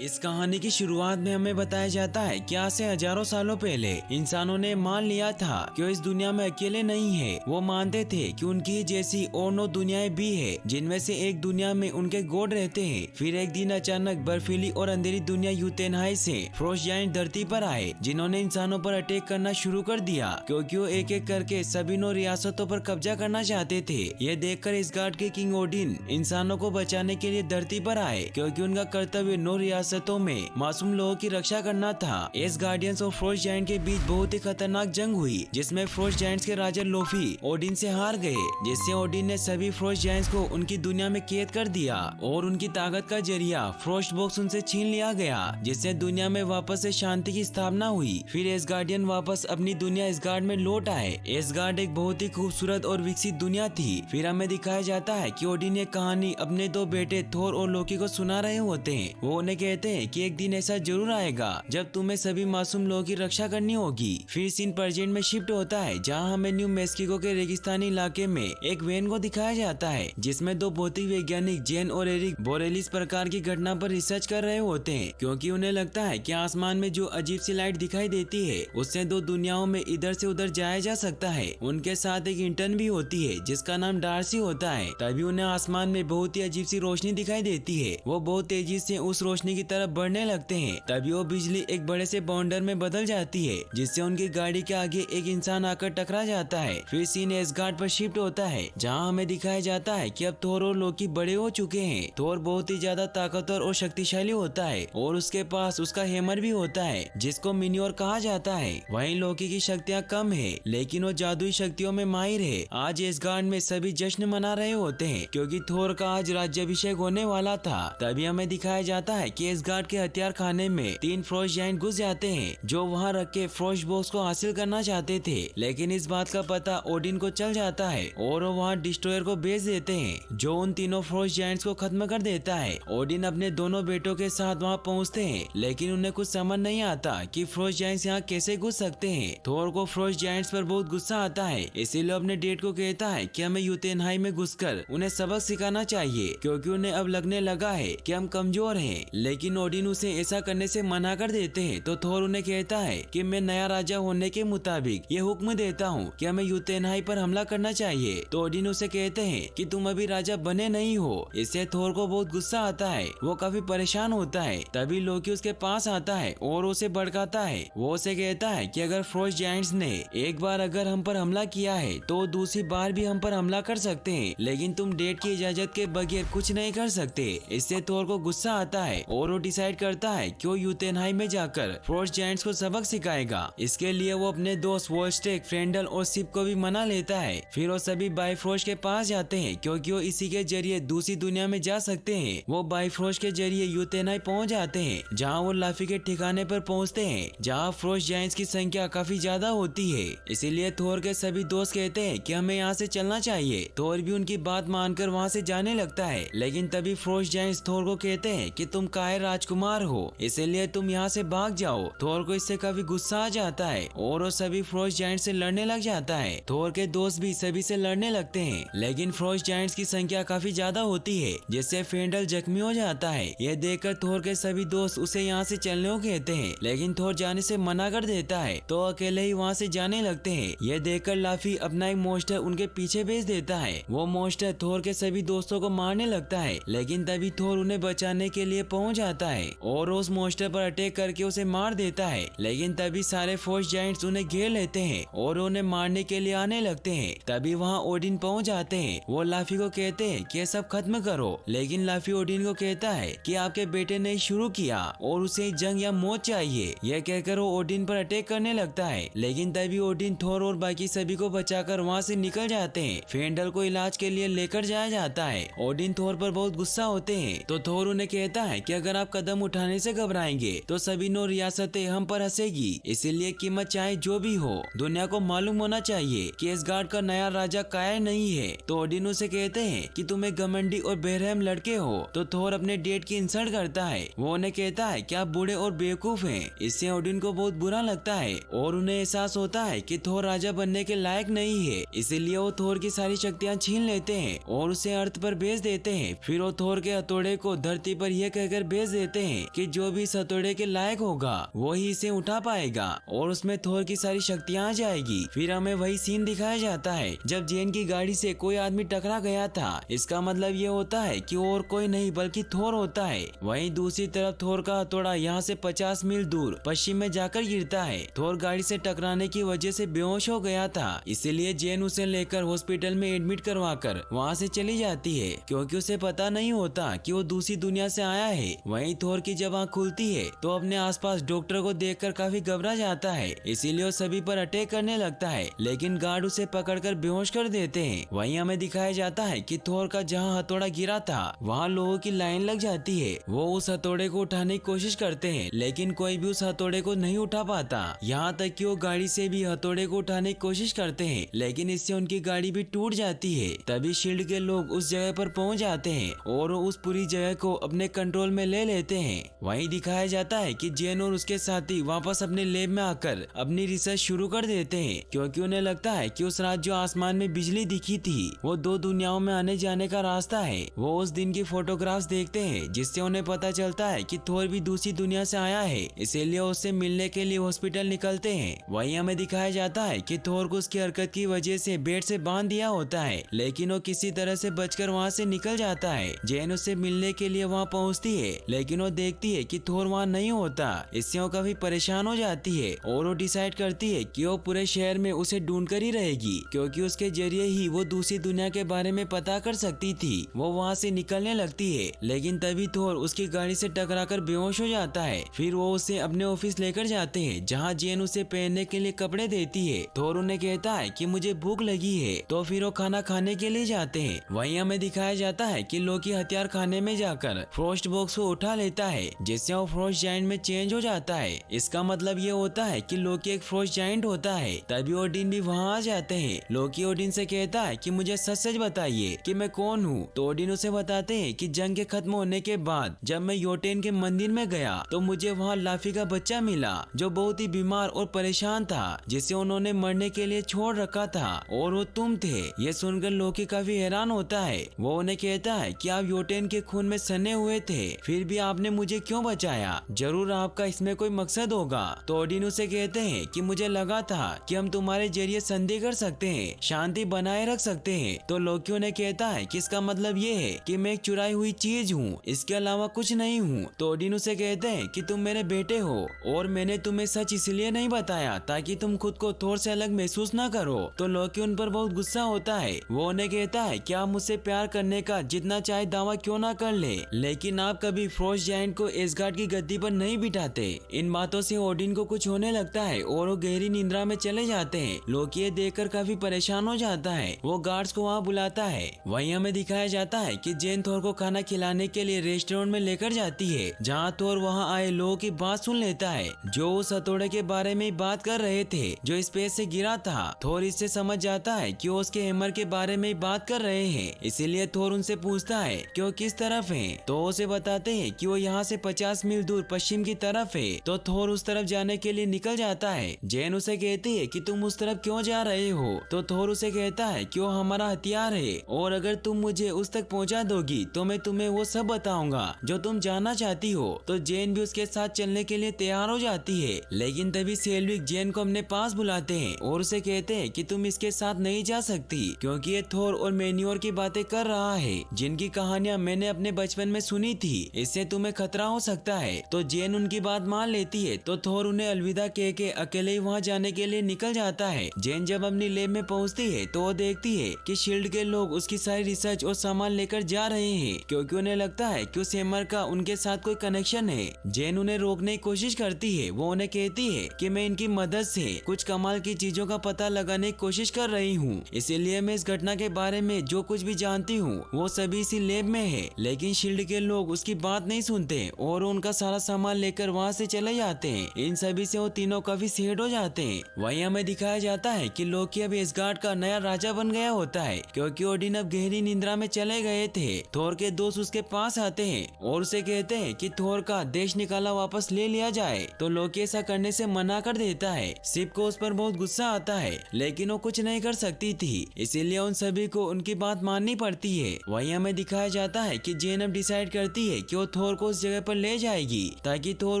इस कहानी की शुरुआत में हमें बताया जाता है कि आज से हजारों सालों पहले इंसानों ने मान लिया था कि वो इस दुनिया में अकेले नहीं है। वो मानते थे कि उनकी ही जैसी और 9 दुनियाएं भी है, जिनमें से एक दुनिया में उनके गॉड रहते हैं। फिर एक दिन अचानक बर्फीली और अंधेरी दुनिया यूतेनहाई से फ्रोस्ट जायंट धरती पर आए, जिन्होंने इंसानों पर अटैक करना शुरू कर दिया, क्योंकि वो एक एक करके सभी 9 रियासतों पर कब्जा करना चाहते थे। ये देखकर इसगार्ड के किंग ओडिन इंसानों को बचाने के लिए धरती पर आए, क्योंकि उनका कर्तव्य 9 रियासतों में मासूम लोगों की रक्षा करना था। इस गार्डियंस और फ्रोस्ट जायंट के बीच बहुत ही खतरनाक जंग हुई, जिसमें फ्रोस्ट जायंट्स के राजा लोफी ओडिन से हार गए, जिससे ओडिन ने सभी फ्रोस्ट जायंट्स को उनकी दुनिया में कैद कर दिया और उनकी ताकत का जरिया फ्रोस्ट बॉक्स उनसे छीन लिया गया, जिससे दुनिया में वापस से शांति की स्थापना हुई। फिर एसगार्डियन वापस अपनी दुनिया एसगार्ड में लौट आए। एसगार्ड एक बहुत ही खूबसूरत और विकसित दुनिया थी। फिर हमें दिखाया जाता है कि ओडिन ये कहानी अपने 2 बेटे थोर और लोकी को सुना रहे होते हैं। वो उन्हें कहते हैं कि एक दिन ऐसा जरूर आएगा जब तुम्हें सभी मासूम लोगों की रक्षा करनी होगी। फिर सीन प्रेजेंट में शिफ्ट होता है, जहां हमें न्यू मैक्सिको के रेगिस्तानी इलाके में एक वैन को दिखाया जाता है, जिसमें 2 भौतिक वैज्ञानिक जेन और एरिक बोरेलिस प्रकार की घटना पर रिसर्च कर रहे होते हैं, क्योंकि उन्हें लगता है कि आसमान में जो अजीब सी लाइट दिखाई देती है उससे 2 दुनियाओं में इधर से उधर जाया जा सकता है। उनके साथ एक इंटर्न भी होती है जिसका नाम डार्सी होता है। तभी उन्हें आसमान में बहुत ही अजीब सी रोशनी दिखाई देती है। वो बहुत तेजी से उस रोशनी की तरफ बढ़ने लगते हैं। तभी वो बिजली एक बड़े से बाउंडर में बदल जाती है, जिससे उनकी गाड़ी के आगे एक इंसान आकर टकरा जाता है। फिर सीन एसगार्ड पर शिफ्ट होता है, जहां हमें दिखाया जाता है कि अब थोर और लोकी बड़े हो चुके हैं। थोर बहुत ही ज्यादा ताकतवर और शक्तिशाली होता है और उसके पास उसका हैमर भी होता है, जिसको मिन्योर कहा जाता है। वहीं लोकी की शक्तियां कम है, लेकिन वो जादुई शक्तियों में माहिर है। आज एसगार्ड में सभी जश्न मना रहे होते हैं, क्योंकि थोर का आज राज्याभिषेक होने वाला था। तभी हमें दिखाया जाता है कि एसगार्ड के हथियार खाने में 3 फ्रोस्ट जायंट घुस जाते हैं, जो वहां रख के फ्रोस्ट बॉक्स को हासिल करना चाहते थे। लेकिन इस बात का पता ओडिन को चल जाता है और वो वहां डिस्ट्रॉयर को भेज देते हैं, जो उन तीनों फ्रोस्ट जायंट्स को खत्म कर देता है। ओडिन अपने दोनों बेटों के साथ वहां पहुंचते हैं, लेकिन उन्हें कुछ समझ नहीं आता कि फ्रोस्ट जायंट्स यहाँ कैसे घुस सकते हैं। थोर को फ्रोस्ट जायंट्स पर बहुत गुस्सा आता है, इसीलिए अपने डेड को कहता है कि हमें यूतेनहाई में घुसकर उन्हें सबक सिखाना चाहिए, क्योंकि उन्हें अब लगने लगा है कि हम कमजोर हैं। लेकिन ओडिन उसे ऐसा करने से मना कर देते हैं। तो थोर उन्हें कहता है कि मैं नया राजा होने के मुताबिक ये हुक्म देता हूँ कि हमें यूतेनहाई पर हमला करना चाहिए। तो ओडिन उसे कहते हैं कि तुम अभी राजा बने नहीं हो। इससे थोर को बहुत गुस्सा आता है, वो काफी परेशान होता है। तभी लोकी उसके पास आता है और उसे भड़काता है। वो उसे कहता है कि अगर फ्रोस्ट जायंट्स ने एक बार अगर हम पर हमला किया है तो दूसरी बार भी हम पर हमला कर सकते हैं, लेकिन तुम डेड की इजाजत के बगैर कुछ नहीं कर सकते। इससे थोर को गुस्सा आता है और वो डिसाइड करता है कि वो यूतेनहाई में जाकर फ्रोस्ट जायंट्स को सबक सिखाएगा। इसके लिए वो अपने दोस्त वोल्स्टेक, फ्रेंडल और सिप को भी मना लेता है। फिर वो सभी बाइफ्रोस्ट के पास जाते हैं, क्योंकि वो इसी के जरिए दूसरी दुनिया में जा सकते हैं। वो बाइफ्रोस्ट के जरिए यूतेनहाई पहुंच जाते हैं, जहां वो लाफी के ठिकाने पर पहुंचते हैं, जहां फ्रोस्ट जायंट्स की संख्या काफी ज्यादा होती है। इसीलिए थोर के सभी दोस्त कहते हैं कि हमें यहाँ से चलना चाहिए। थोर भी उनकी बात मानकर वहाँ से जाने लगता है, लेकिन तभी फ्रोस्ट जायंट्स थोर को कहते हैं कि तुम कायर राजकुमार हो, इसलिए तुम यहाँ से भाग जाओ। थोर को इससे काफी गुस्सा आ जाता है और वो सभी फ्रोस्ट जायंट्स से लड़ने लग जाता है। थोर के दोस्त भी सभी से लड़ने लगते हैं, लेकिन फ्रोस्ट जायंट्स की संख्या काफी ज्यादा होती है, जिससे फेंडल जख्मी हो जाता है। यह देखकर थोर के सभी दोस्त उसे यहाँ से चलने को कहते हैं, लेकिन थोर जाने से मना कर देता है, तो अकेले ही वहाँ से जाने लगते हैं। यह देखकर लाफी अपना एक मॉन्स्टर उनके पीछे भेज देता है। वो मॉन्स्टर थोर के सभी दोस्तों को मारने लगता है, लेकिन तभी थोर उन्हें बचाने के लिए पहुंच जाता है और उस मॉन्स्टर पर अटैक करके उसे मार देता है। लेकिन तभी सारे फ्रोस्ट जायंट्स उन्हें घेर लेते हैं और उन्हें मारने के लिए आने लगते हैं। तभी वहाँ ओडिन पहुंच जाते हैं। वो लाफी को कहते हैं कि सब खत्म करो, लेकिन लाफी ओडिन को कहता है कि आपके बेटे ने शुरू किया और उसे जंग या मौत चाहिए। यह कहकर वो ओडिन पर अटैक करने लगता है, लेकिन तभी ओडिन थोर और बाकी सभी को बचाकर वहाँ से निकल जाते हैं। फेंडल को इलाज के लिए लेकर जाया जाता है। ओडिन थोर पर बहुत गुस्सा होते हैं, तो थोर उन्हें कहता है कि अगर आप कदम उठाने से घबराएंगे तो सभी 9 रियासतें हम पर हंसेगी, इसीलिए कीमत चाहे जो भी हो दुनिया को मालूम होना चाहिए कि एसगार्ड का नया राजा कायर नहीं है। तो ओडिन उसे कहते हैं कि तुम एक घमंडी और बेरहम लड़के हो। तो थोर अपने डेड की इंसल्ट करता है। वो उन्हें कहता है कि आप बूढ़े और बेवकूफ हैं। इससे ओडिन को बहुत बुरा लगता है और उन्हें एहसास होता है कि थोर राजा बनने के लायक नहीं है, इसीलिए वो थोर की सारी शक्तियाँ छीन लेते हैं और उसे अर्थ पर भेज देते हैं। फिर वो थोर के हथौड़े को धरती पर यह कहकर भेज आदेश देते हैं कि जो भी इस हथौड़े के लायक होगा वो ही इसे उठा पाएगा और उसमें थोर की सारी शक्तियाँ आ जाएगी। फिर हमें वही सीन दिखाया जाता है जब जेन की गाड़ी से कोई आदमी टकरा गया था। इसका मतलब ये होता है कि और कोई नहीं बल्कि थोर होता है। वहीं दूसरी तरफ थोर का हथौड़ा यहाँ से 50 मील दूर पश्चिम में जाकर गिरता है। थोर गाड़ी से टकराने की वजह से बेहोश हो गया था, इसीलिए जेन उसे लेकर हॉस्पिटल में एडमिट करवाकर वहाँ से चली जाती है, क्योंकि उसे पता नहीं होता कि वो दूसरी दुनिया से आया है। वहीं थोर की जब आँख खुलती है तो अपने आसपास डॉक्टर को देखकर काफी घबरा जाता है, इसीलिए वो सभी पर अटैक करने लगता है, लेकिन गार्ड उसे पकड़कर बेहोश कर देते हैं। वहीं हमें दिखाया जाता है कि थोर का जहाँ हथौड़ा गिरा था वहाँ लोगों की लाइन लग जाती है। वो उस हथौड़े को उठाने की कोशिश करते हैं, लेकिन कोई भी उस हथौड़े को नहीं उठा पाता। यहाँ तक कि वो गाड़ी से भी हथौड़े को उठाने की कोशिश करते हैं, लेकिन इससे उनकी गाड़ी भी टूट जाती है। तभी शील्ड के लोग उस जगह पर पहुँच जाते हैं और उस पूरी जगह को अपने कंट्रोल में ले लेते हैं। वहीं दिखाया जाता है कि जेन और उसके साथी वापस अपने लैब में आकर अपनी रिसर्च शुरू कर देते हैं, क्योंकि उन्हें लगता है कि उस रात जो आसमान में बिजली दिखी थी वो दो दुनियाओं में आने जाने का रास्ता है। वो उस दिन की फोटोग्राफ्स देखते हैं, जिससे उन्हें पता चलता है कि थोर भी दूसरी दुनिया से आया है, इसीलिए उससे मिलने के लिए हॉस्पिटल निकलते हैं। वहीं हमें दिखाया जाता है कि थोर को उसकी हरकत की वजह से बेड से बांध दिया होता है, लेकिन वो किसी तरह से बचकर वहाँ से निकल जाता है। जेन उससे मिलने के लिए वहाँ पहुँचती है, लेकिन वो देखती है कि थोर वहाँ नहीं होता। इससे वो काफी परेशान हो जाती है और वो डिसाइड करती है कि वो पूरे शहर में उसे ढूंढ कर ही रहेगी, क्योंकि उसके जरिए ही वो दूसरी दुनिया के बारे में पता कर सकती थी। वो वहाँ से निकलने लगती है, लेकिन तभी थोर उसकी गाड़ी से टकराकर बेहोश हो जाता है। फिर वो उसे अपने ऑफिस लेकर जाते हैं, जहाँ जेन उसे पहनने के लिए कपड़े देती है। थोर उन्हें कहता है कि मुझे भूख लगी है, तो फिर वो खाना खाने के लिए जाते हैं। वहीं हमें दिखाया जाता है कि लोकी हथियार खाने में जाकर फ्रोस्ट बॉक्स को उठा लेता है, जिससे वो फ्रोस्ट जायंट में चेंज हो जाता है। इसका मतलब ये होता है कि लोकी एक फ्रोस्ट जायंट होता है। तभी ओडिन भी वहाँ आ जाते हैं। लोकी ओडिन से कहता है कि मुझे सच सच बताइए कि मैं कौन हूँ। तो ओडिन उसे बताते हैं कि जंग के खत्म होने के बाद जब मैं योटेन के मंदिर में गया तो मुझे वहाँ लाफी का बच्चा मिला, जो बहुत ही बीमार और परेशान था, जिसे उन्होंने मरने के लिए छोड़ रखा था, और वो तुम थे। ये सुनकर लोकी काफी हैरान होता है। वो उन्हें कहता है कि आप योटेन के खून में सने हुए थे, फिर भी आपने मुझे क्यों बचाया? जरूर आपका इसमें कोई मकसद होगा। तो ओडिन उसे कहते हैं कि मुझे लगा था कि हम तुम्हारे जरिए संधि कर सकते हैं, शांति बनाए रख सकते हैं। तो लोकी उन्हें कहता है कि इसका मतलब ये है कि मैं एक चुराई हुई चीज हूँ, इसके अलावा कुछ नहीं हूँ। तो ओडिन उसे कहते हैं कि तुम मेरे बेटे हो और मैंने तुम्हें सच इसलिए नहीं बताया ताकि तुम खुद को थोर से अलग महसूस न करो। तो लोकी उन पर बहुत गुस्सा होता है। वो उन्हें कहता है कि आप मुझसे प्यार करने का जितना चाहे दावा क्यों ना कर ले, लेकिन आप कभी फ्रोस्ट जायंट को एसगार्ड की गद्दी पर नहीं बिठाते। इन बातों से ओडिन को कुछ होने लगता है और वो गहरी निंद्रा में चले जाते हैं। लोकी ये देखकर काफी परेशान हो जाता है। वो गार्ड्स को वहाँ बुलाता है। वहीं हमें दिखाया जाता है कि जेन थोर को खाना खिलाने के लिए रेस्टोरेंट में लेकर जाती है, जहाँ थोर वहाँ आए लोगों की बात सुन लेता है, जो उस हथौड़े के बारे में बात कर रहे थे जो स्पेस से गिरा था। थोर इससे समझ जाता है कि वो उसके हैमर के बारे में बात कर रहे हैं, इसीलिए थोर उनसे पूछता है कि वो किस तरफ है। तो उसे बताते हैं कि वो यहाँ से 50 मील दूर पश्चिम की तरफ है। तो थोर उस तरफ जाने के लिए निकल जाता है। जेन उसे कहती है कि तुम उस तरफ क्यों जा रहे हो? तो थोर उसे कहता है कि वो हमारा हथियार है और अगर तुम मुझे उस तक पहुँचा दोगी तो मैं तुम्हें वो सब बताऊंगा जो तुम जानना चाहती हो। तो जेन भी उसके साथ चलने के लिए तैयार हो जाती है, लेकिन तभी सेल्विक जेन को अपने पास बुलाते हैं और उसे कहते हैं कि तुम इसके साथ नहीं जा सकती, क्योंकि ये थोर और मेन्योर की बातें कर रहा है, जिनकी कहानियां मैंने अपने बचपन में सुनी थी। इससे तुम्हें खतरा हो सकता है। तो जेन उनकी बात मान लेती है। तो थोर उन्हें अलविदा कह के अकेले ही वहाँ जाने के लिए निकल जाता है। जेन जब अपनी लैब में पहुँचती है तो वो देखती है कि शील्ड के लोग उसकी सारी रिसर्च और सामान लेकर जा रहे हैं, क्योंकि उन्हें लगता है कि उस हैमर का उनके साथ कोई कनेक्शन है। जेन उन्हें रोकने की कोशिश करती है। वो उन्हें कहती है कि मैं इनकी मदद से कुछ कमाल की चीजों का पता लगाने की कोशिश कर रही हूँ, इसीलिए मैं इस घटना के बारे में जो कुछ भी जानती हूँ वो सभी इसी लैब में है। लेकिन शील्ड के लोग उसकी बात नहीं सुनते और उनका सारा सामान लेकर वहाँ से चले जाते हैं। इन सभी से वो तीनों काफी सैड हो जाते हैं। वहीं हमें दिखाया जाता है कि लोकी अब एसगार्ड का नया राजा बन गया होता है, क्योंकि ओडिन अब गहरी निंद्रा में चले गए थे। थोर के दोस्त उसके पास आते हैं और उसे कहते हैं कि थोर का देश निकाला वापस ले लिया जाए। तो लोकी ऐसा करने से मना कर देता है। सिप को उस पर बहुत गुस्सा आता है, लेकिन वो कुछ नहीं कर सकती थी, इसीलिए उन सभी को उनकी बात माननी पड़ती है। वहीं हमें दिखाया जाता है कि जेन अब डिसाइड करती है कि वो थोर को उस जगह पर ले जाएगी ताकि थोर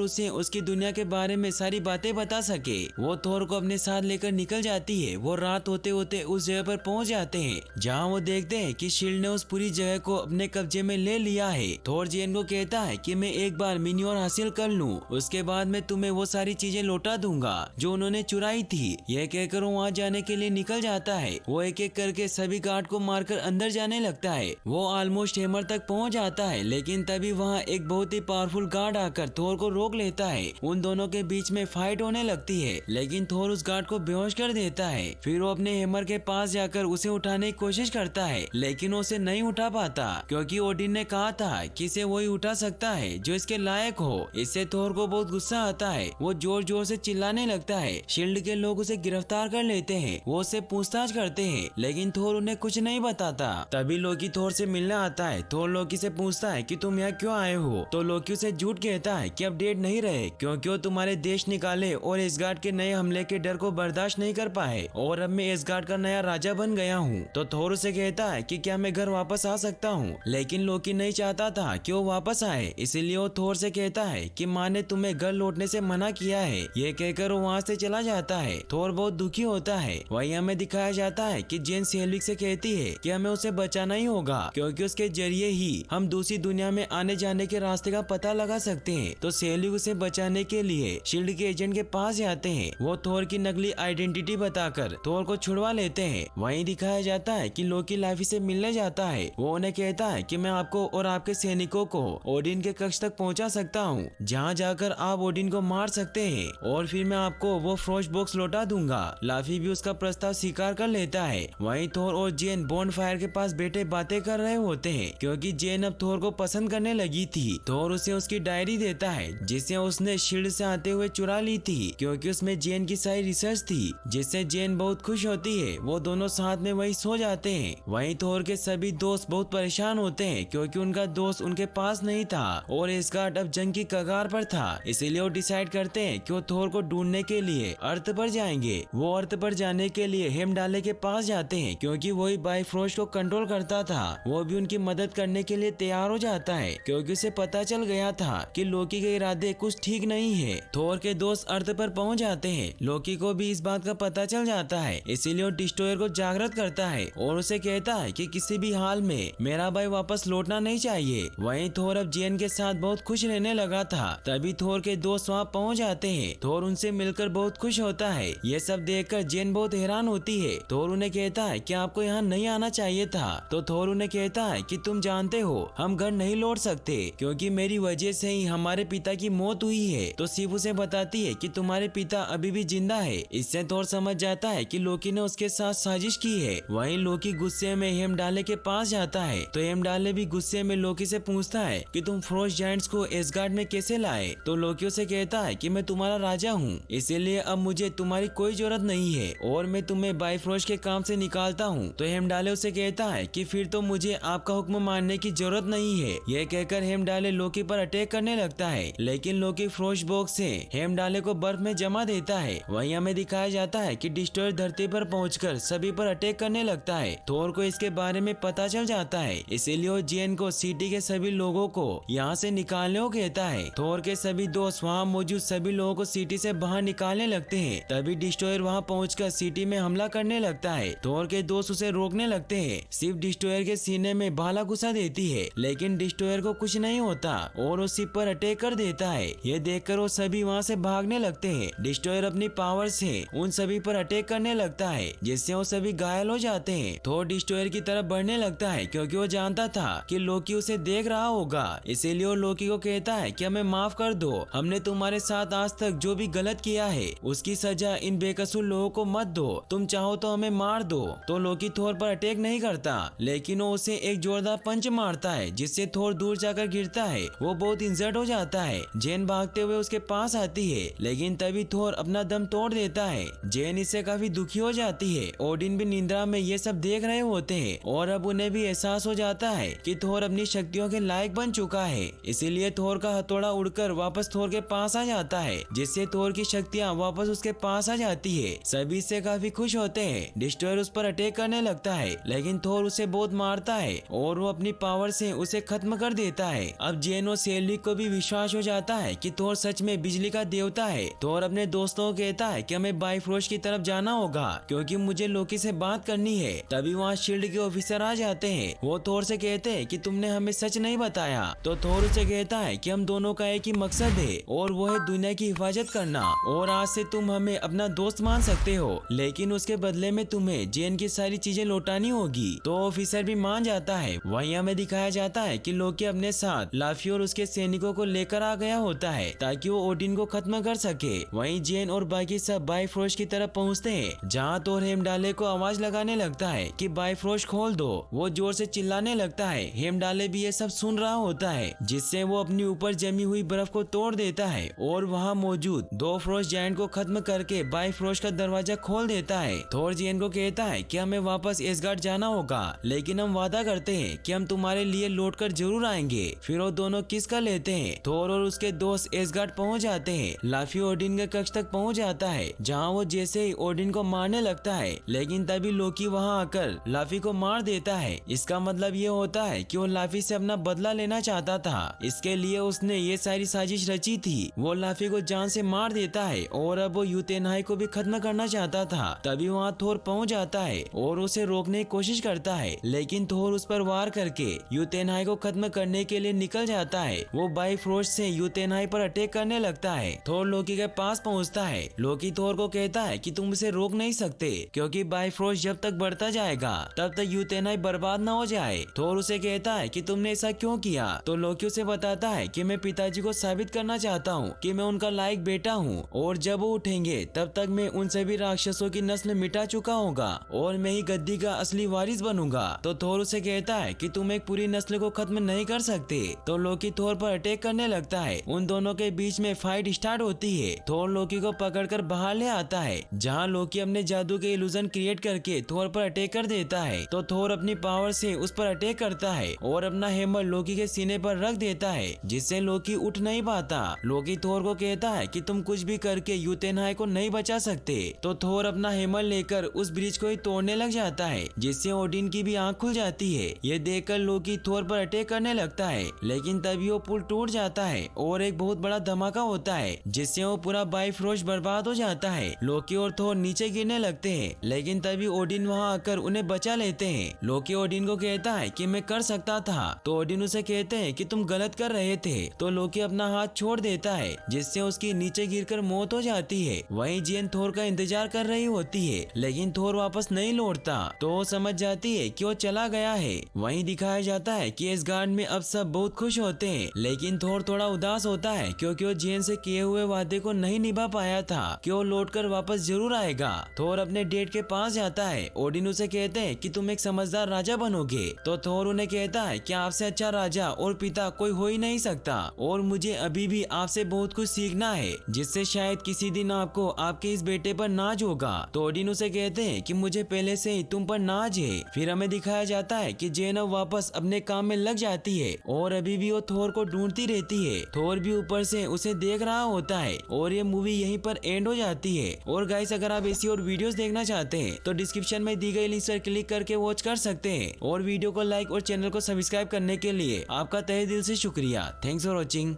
उसे उसकी दुनिया के बारे में सारी बातें बता सके। वो थोर को अपने साथ लेकर निकल जाती है। वो रात होते होते उस जगह पर पहुंच जाते हैं जहां वो देखते हैं कि शील्ड ने उस पूरी जगह को अपने कब्जे में ले लिया है। थोर जेन को कहता है कि मैं एक बार मिन्योर हासिल कर लूं, उसके बाद मैं तुम्हें वो सारी चीजें लौटा दूंगा जो उन्होंने चुराई थी। यह कहकर वो वहाँ जाने के लिए निकल जाता है। वो एक एक करके सभी गार्ड को मारकर अंदर जाने लगता है। वो ऑलमोस्ट हैमर तक पहुँच जाता है, लेकिन तभी वहाँ एक बहुत ही पावरफुल गार्ड आकर थोर को रोक लेता है। उन दोनों के बीच में फाइट होने लगती है, लेकिन थोर उस गार्ड को बेहोश कर देता है। फिर वो अपने हैमर के पास जाकर उसे उठाने की कोशिश करता है, लेकिन वो उसे नहीं उठा पाता क्योंकि ओडिन ने कहा था कि इसे वही उठा सकता है जो इसके लायक हो। इससे थोर को बहुत गुस्सा आता है। वो जोर जोर से चिल्लाने लगता है। शील्ड के लोग उसे गिरफ्तार कर लेते हैं। वो उससे पूछताछ करते हैं, लेकिन थोर उन्हें कुछ नहीं बताता। तभी लोकी थोर से मिलने आता है। थोर लोकी से पूछता है कि तुम यहाँ क्यों आए हो, तो लोकी उसे झूठ कहता है कि अपडेट नहीं रहे क्योंकि वो तुम्हारे देश निकाले और एसगार्ड के नए हमले के डर को बर्दाश्त नहीं कर पाए और अब मैं एसगार्ड का नया राजा बन गया हूँ। तो थोर उसे कहता है कि क्या मैं घर वापस आ सकता हूँ, लेकिन लोकी नहीं चाहता था कि वो वापस आए, इसीलिए वो थोर से कहता है कि माँ ने तुम्हें घर लौटने से मना किया है। ये कहकर वो वहाँ से चला जाता है। थोर बहुत दुखी होता है। वहीं हमें दिखाया जाता है कि जेन सेल्विक से कहती है कि हमें उसे बचाना ही होगा क्योंकि उसके जरिए ही हम दूसरी दुनिया में आने जाने के रास्ते का पता लगा सकते हैं। तो सेल्विक उसे बचाने के लिए शील्ड के एजेंट के पास जाते हैं। वो थोर की नकली आइडेंटिटी बताकर थोर को छुड़वा लेते हैं। वहीं दिखाया जाता है कि लोकी लाइफी से मिलने जाता है। वो उन्हें कहता है कि मैं आपको और आपके सैनिकों को ओडिन के कक्ष तक पहुंचा सकता हूं, जहां जाकर आप ओडिन को मार सकते हैं और फिर मैं आपको वो फ्रोस्ट बॉक्स लौटा दूंगा। लाफी भी उसका प्रस्ताव स्वीकार कर लेता है। वहीं थोर और जेन बॉन्ड फायर के पास बैठे बातें कर रहे होते हैं क्योंकि जेन अब थोर को पसंद करने लगी थी। थोर उसे उसकी डायरी देता है जिसे उसने शील्ड से आते हुए चुरा ली थी क्योंकि उसमें जेन की सारी रिसर्च थी, जिससे जेन बहुत खुश होती है। वो दोनों साथ में वही सो जाते हैं। वहीं थोर के सभी दोस्त बहुत परेशान होते हैं क्योंकि उनका दोस्त उनके पास नहीं था और एसगार्ड अब जंग की कगार पर था। इसीलिए वो डिसाइड करते हैं कि वो थोर को ढूंढने के लिए अर्थ पर जाएंगे। वो अर्थ पर जाने के लिए हेमडाले के पास जाते हैं क्योंकि वही बाइफ्रोस्ट को कंट्रोल करता था। वो भी उनकी मदद करने के लिए तैयार हो जाता है क्योंकि उसे पता चल गया था कि लोकी के इरादे कुछ ठीक नहीं है। थोर के दोस्त अर्थ पर पहुंच जाते हैं। लोकी को भी इस बात का पता चल जाता है, इसीलिए वो डिस्ट्रॉयर को जागृत करता है और उसे कहता है कि किसी भी हाल में मेरा भाई वापस लौटना नहीं चाहिए। वहीं थोर अब जेन के साथ बहुत खुश रहने लगा था। तभी थोर के दोस्त वहाँ पहुँच जाते हैं। थोर उनसे मिलकर बहुत खुश होता है। ये सब देखकर जेन बहुत हैरान होती है। थोर उन्हें कहता है कि आपको यहाँ नहीं आना चाहिए था। तो थोर उन्हें कहता है कि तुम जानते हो हम घर नहीं लौट सकते क्योंकि मेरी वजह से ही हमारे पिता की मौत हुई है। तो सिर्फ उसे बताती है कि तुम्हारे पिता अभी भी जिंदा है। इससे थोर समझ जाता है कि लोकी ने उसके साथ साजिश की है। वहीं लोकी गुस्से में हेमडाले के पास जाता है तो हेमडाले भी गुस्से में लोकी से पूछता है कि तुम फ्रोस्ट जायंट्स को एसगार्ड में कैसे लाए। तो लोकी उसे कहता है कि मैं तुम्हारा राजा हूँ, इसीलिए अब मुझे तुम्हारी कोई जरूरत नहीं है और मैं तुम्हें बाइफ्रोस्ट के काम से निकालता हूँ। तो हेमडाले उसे कहता है कि फिर तो मुझे आपका हुक्म मानने की जरूरत नहीं है। यह कहकर हेमडाले लोकी पर अटैक करने लगता है, लेकिन लोकी फ्रोस्ट बॉक्स से हेमडाले को बर्फ में जमा देता है। वहीं हमें दिखाया जाता है कि डिस्ट्रॉयर धरती पर पहुंचकर सभी पर अटैक करने लगता है। थोर को इसके बारे में पता चल जाता है, इसीलिए वो जेन को सिटी के सभी लोगों को यहाँ से निकालने को कहता है। थोर के सभी दोस्त वहाँ मौजूद सभी लोगों को सिटी से बाहर निकालने लगते हैं। तभी डिस्ट्रॉयर वहाँ पहुंचकर सिटी में हमला करने लगता है। थोर के दोस्त उसे रोकने लगते हैं। सिर्फ डिस्ट्रॉयर के सीने में भाला घुसा देती है, लेकिन डिस्ट्रॉयर को कुछ नहीं होता और वो शिप पर अटैक कर देता है। ये देखकर वो सभी वहाँ से भागने लगते हैं। डिस्ट्रॉयर अपनी पावर से उन सभी पर अटैक करने लगता है, जिससे वो सभी घायल हो जाते हैं। थोर डिस्ट्रॉयर की तरफ बढ़ने लगता है क्योंकि वो जानता था कि लोकी उसे देख रहा होगा। इसीलिए वो लोकी को कहता है कि हमें माफ कर दो, हमने तुम्हारे साथ आज तक जो भी गलत किया है उसकी सजा इन बेकसूर लोगों को मत दो, तुम चाहो तो हमें मार दो। तो लोकी थोर पर अटैक नहीं करता, लेकिन वो उसे एक जोरदार पंच मारता है जिससे थोर दूर जाकर गिरता है। वो बहुत इंजर्ड हो जाता है। जेन भागते हुए उसके पास आती है, लेकिन तभी थोर अपना दम तोड़ देता है। जेन इससे काफी दुखी हो जाती है। ओडिन भी निंद्रा में ये सब देख रहे होते हैं और अब उन्हें भी एहसास हो जाता है कि थोर अपनी शक्तियों के लायक बन चुका है। इसीलिए थोर का हथौड़ा उड़कर वापस थोर के पास आ जाता है, जिससे थोर की शक्तियाँ वापस उसके पास आ जाती है। सभी इससे काफी खुश होते हैं। डिस्ट्रॉयर उस पर अटैक करने लगता है, लेकिन थोर उसे बहुत मारता है और वो अपनी पावर से उसे खत्म कर देता है। अब जेन और सेल्विक को भी विश्वास हो जाता है कि थोर सच में बिजली का देवता है। थोर अपने दोस्तों को कहता है कि हमें बाइफ्रोस्ट की तरफ जाना होगा क्योंकि मुझे लोकी से बात करनी है। तभी वहाँ शील्ड के ऑफिसर आ जाते हैं। वो थोर से कहते हैं कि तुमने हमें सच नहीं बताया। तो थोर उसे कहता है कि हम दोनों का एक ही मकसद है और वो है दुनिया की हिफाजत करना, और आज से तुम हमें अपना दोस्त मान सकते हो, लेकिन उसके बदले में तुम्हें जेन की सारी चीजें लौटानी होगी। तो ऑफिसर भी मान जाता है। वहीं हमें दिखाया जाता है कि लोकी अपने साथ लाफी और उसके सैनिकों को लेकर आ गया होता है ताकि वो ओडिन को खत्म कर सके। वहीं जेन और बाकी सब बाइफ्रोस्ट की तरफ पहुंचते हैं, जहां थोर हेमडाले को आवाज लगाने लगता है कि बाइफ्रोस्ट खोल दो। वो जोर से चिल्लाने लगता है। हेमडाले भी ये सब सुन रहा होता है, जिससे वो अपनी ऊपर जमी हुई बर्फ को तोड़ देता है और वहाँ मौजूद 2 फ्रोस्ट जायंट को खत्म करके बाइफ्रोस्ट का दरवाजा खोल देता है। थोर जेन को कहता है कि हमें वापस एसगार्ड जाना होगा, लेकिन हम वादा करते हैं कि हम तुम्हारे लिए लौटकर जरूर आएंगे। फिर वो दोनों किस कर लेते हैं। थोर और उसके दोस्त एसगार्ड पहुंच जाते हैं। लाफी ओडिन के कक्ष तक पहुंच जाता है, जहां वो जैसे ही ओडिन को मारने लगता है, लेकिन तभी लोकी वहां आकर लाफी को मार देता है। इसका मतलब ये होता है कि वो लाफी से अपना बदला लेना चाहता था। इसके लिए उसने ये सारी साजिश रची थी। वो लाफी को जान से मार देता है और अब वो यूतेनहाई को भी खत्म करना चाहता था। तभी वहाँ थोर पहुंच जाता है और उसे रोकने की कोशिश करता है, लेकिन थोर उस पर वार करके यूतेनहाई को खत्म करने के लिए निकल जाता है। वो बाइफ्रोस्ट से यूतेनहाई पर अटैक करने लगता है। थोर लोकी के पास पहुंचता है। लोकी थोर को कहता है कि तुम इसे रोक नहीं सकते, क्योंकि बाइफ्रोस्ट जब तक बढ़ता जाएगा तब तक यूतेनहाई बर्बाद न हो जाए। थोर उसे कहता है कि तुमने ऐसा क्यों किया। तो लोकी उसे बताता है कि मैं पिताजी को साबित करना चाहता हूँ कि मैं उनका लायक बेटा हूँ, और जब वो उठेंगे तब तक मैं उन सभी राक्षसों की नस्ल मिटा चुका होगा और मैं ही गद्दी का असली वारिस बनूंगा। तो थोर उसे कहता है कि तुम एक पूरी नस्ल को खत्म नहीं कर सकते। तो लोकी थोर पर अटैक करने लगता है। उन दोनों के बीच में फाइट स्टार्ट होती है। थोर लोकी को पकड़कर बाहर ले आता है, जहाँ लोकी अपने जादू के इल्यूजन क्रिएट करके थोर पर अटैक कर देता है। तो थोर अपनी पावर से उस पर अटैक करता है और अपना हैमर लोकी के सीने पर रख देता है, जिससे लोकी उठ नहीं पाता। लोकी थोर को कहता है कि तुम कुछ भी करके यूतेनहाई को नहीं बचा सकते। तो थोर अपना हैमर लेकर उस ब्रिज को ही तोड़ने लग जाता है, जिससे ओडिन की भी आंख खुल जाती है। ये देखकर लोकी थोर पर अटैक करने लगता है, लेकिन तभी वो पुल टूट जाता है और एक बहुत बड़ा धमाका होता है, जिससे वो पूरा बाइफ्रोस्ट बर्बाद हो जाता है। लोकी और थोर नीचे गिरने लगते हैं, लेकिन तभी ओडिन वहाँ आकर उन्हें बचा लेते हैं। लोकी ओडिन को कहता है कि मैं कर सकता था। तो ओडिन उसे कहते हैं कि तुम गलत कर रहे थे। तो लोकी अपना हाथ छोड़ देता है, जिससे उसकी नीचे गिरकर मौत हो जाती है। वहीं जेन थोर का इंतजार कर रही होती है, लेकिन थोर वापस नहीं लौटता। तो वो समझ जाती है कि वो चला गया है। वहीं दिखाया जाता है कि इस गार्ड में अब सब बहुत खुश होते हैं, लेकिन थोर थोड़ा उदास होता है क्योंकि वो जेन से किए हुए वादे को नहीं निभा पाया था कि वो लौटकर वापस जरूर आएगा। थोर अपने डेट के पास जाता है। ओडिन उसे कहते हैं कि तुम एक समझदार राजा बनोगे। तो थोर उन्हें कहता है कि आपसे अच्छा राजा और पिता कोई हो ही नहीं सकता, और मुझे अभी भी आपसे बहुत कुछ सीखना है, जिससे शायद किसी दिन आपको आपके इस बेटे पर नाज होगा। तो ओडिन उसे कहते हैं कि मुझे पहले से ही तुम पर नाज है। फिर हमें दिखाया जाता है कि जेन अब वापस अपने काम में लग जाती है और अभी भी वो थोर को ढूंढती रहती है। थोर भी ऊपर से उसे देख रहा होता है और ये मूवी यहीं पर एंड हो जाती है। और गाइस, अगर आप ऐसी और वीडियोस देखना चाहते हैं तो डिस्क्रिप्शन में दी गई लिंक पर क्लिक करके वॉच कर सकते हैं। और वीडियो को लाइक और चैनल को सब्सक्राइब करने के लिए आपका तहे दिल से शुक्रिया। Thanks for watching.